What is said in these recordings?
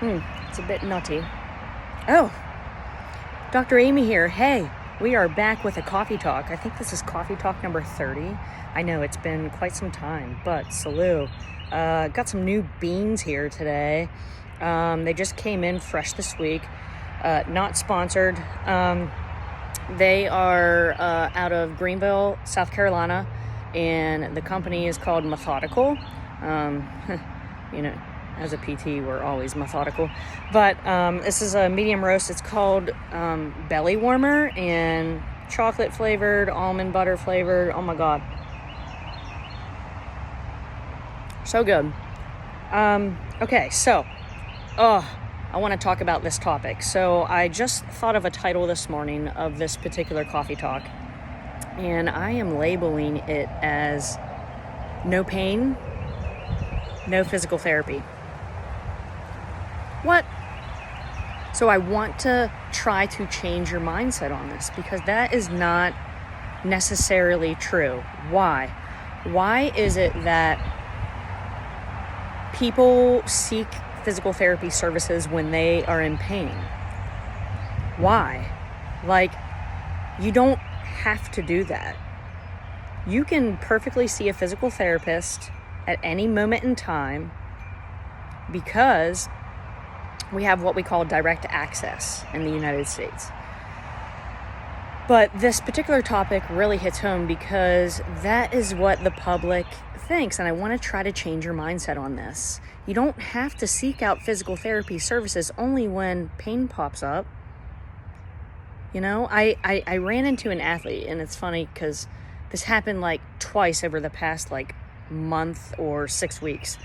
It's a bit nutty. Oh, Dr. Amy here. Hey, we are back with a coffee talk. I think this is coffee talk number 30. I know it's been quite some time, but salute. Got some new beans here today. They just came in fresh this week. Not sponsored. They are out of Greenville, South Carolina, and the company is called Methodical. As a PT, we're always methodical. But this is a medium roast. It's called Belly Warmer and chocolate flavored, almond butter flavored. Oh my God. So good. Okay, so I want to talk about this topic. So I just thought of a title this morning of this particular coffee talk, and I am labeling it as No Pain, No Physical Therapy. What? So I want to try to change your mindset on this, because that is not necessarily true. Why? Why is it that people seek physical therapy services when they are in pain? Why? Like, you don't have to do that. You can perfectly see a physical therapist at any moment in time, because we have what we call direct access in the United States. But this particular topic really hits home because that is what the public thinks, and I want to try to change your mindset on this. You don't have to seek out physical therapy services only when pain pops up. I ran into an athlete, and it's funny because this happened like twice over the past month or 6 weeks.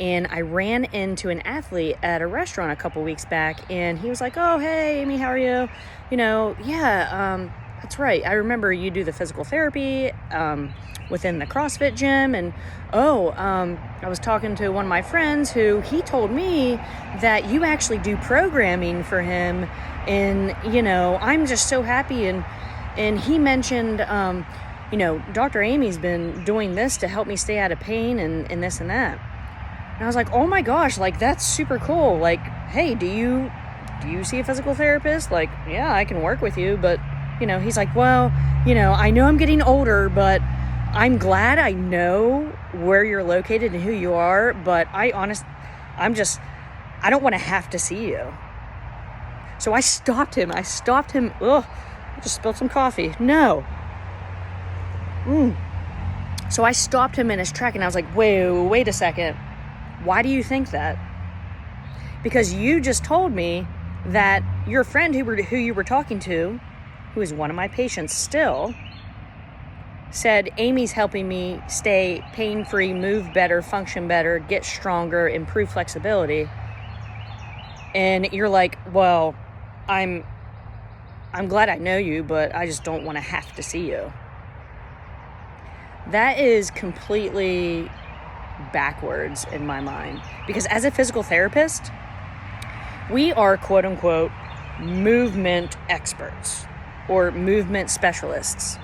And I ran into an athlete at a restaurant a couple weeks back, and he was like, "Oh, hey, Amy, how are you? That's right. I remember you do the physical therapy within the CrossFit gym. And I was talking to one of my friends who he told me that you actually do programming for him. And, I'm just so happy." And he mentioned, Dr. Amy's been doing this to help me stay out of pain and this and that. And I was like, oh my gosh, that's super cool. Hey, do you see a physical therapist? Yeah, I can work with you. But, he's like, well, I know I'm getting older, but I'm glad I know where you're located and who you are. But I don't want to have to see you. So I stopped him. Ugh, I just spilled some coffee. No. So I stopped him in his track, and I was like, wait a second. Why do you think that? Because you just told me that your friend who you were talking to, who is one of my patients still, said, Amy's helping me stay pain-free, move better, function better, get stronger, improve flexibility. And you're like, well, I'm glad I know you, but I just don't want to have to see you. That is completely backwards in my mind, because as a physical therapist, we are quote unquote movement experts or movement specialists,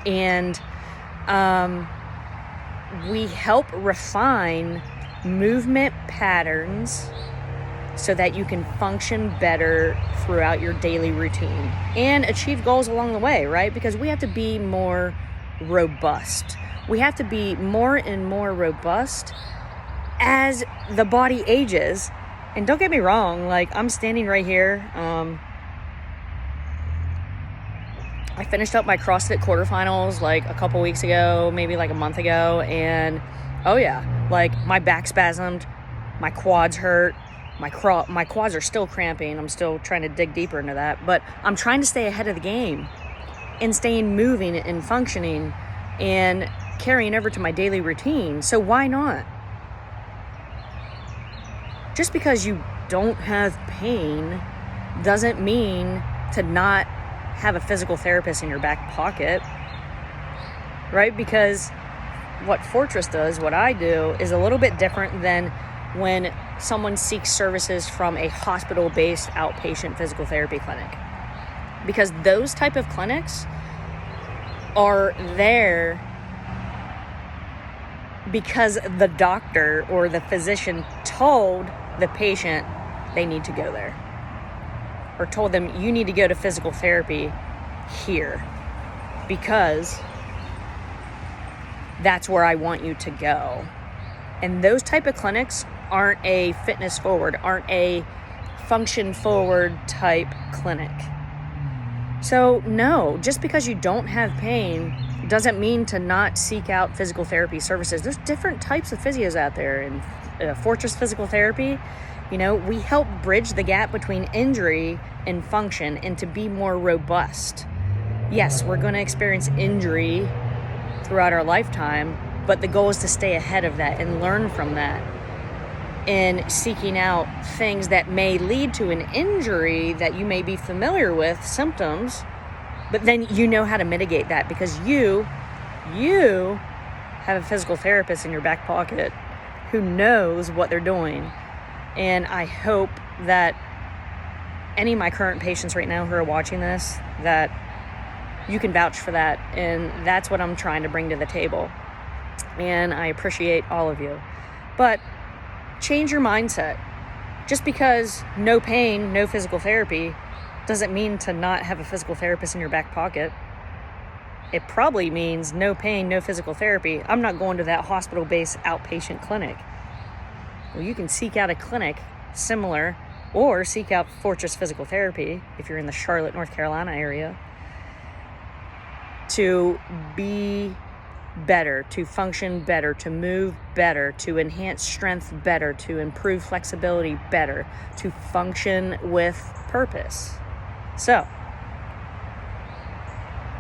and we help refine movement patterns so that you can function better throughout your daily routine and achieve goals along the way, right? Because we have to be more robust. We have to be more and more robust as the body ages. And don't get me wrong, I'm standing right here. I finished up my CrossFit quarterfinals a couple weeks ago, maybe a month ago. And oh yeah, my back spasmed, my quads hurt, my quads are still cramping. I'm still trying to dig deeper into that, but I'm trying to stay ahead of the game and staying moving and functioning and carrying over to my daily routine. So why not? Just because you don't have pain doesn't mean to not have a physical therapist in your back pocket, right? Because what Fortress does, what I do, is a little bit different than when someone seeks services from a hospital-based outpatient physical therapy clinic. Because those type of clinics are there because the doctor or the physician told the patient they need to go there. Or told them, you need to go to physical therapy here because that's where I want you to go. And those type of clinics aren't a fitness forward, aren't a function forward type clinic. So no, just because you don't have pain doesn't mean to not seek out physical therapy services. There's different types of physios out there. And Fortress Physical Therapy, we help bridge the gap between injury and function and to be more robust. Yes, we're going to experience injury throughout our lifetime, but the goal is to stay ahead of that and learn from that, and seeking out things that may lead to an injury that you may be familiar with, symptoms, but then you know how to mitigate that because you have a physical therapist in your back pocket who knows what they're doing. And I hope that any of my current patients right now who are watching this, that you can vouch for that. And that's what I'm trying to bring to the table. And I appreciate all of you. But change your mindset. Just because no pain, no physical therapy doesn't mean to not have a physical therapist in your back pocket. It probably means no pain, no physical therapy. I'm not going to that hospital-based outpatient clinic. Well, you can seek out a clinic similar or seek out Fortress Physical Therapy if you're in the Charlotte, North Carolina area, to be better, to function better, to move better, to enhance strength better, to improve flexibility better, to function with purpose. So,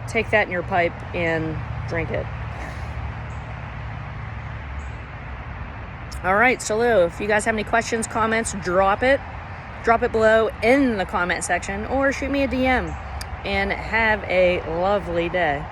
take that in your pipe and drink it. All right, so if you guys have any questions, comments, drop it below in the comment section or shoot me a DM, and have a lovely day.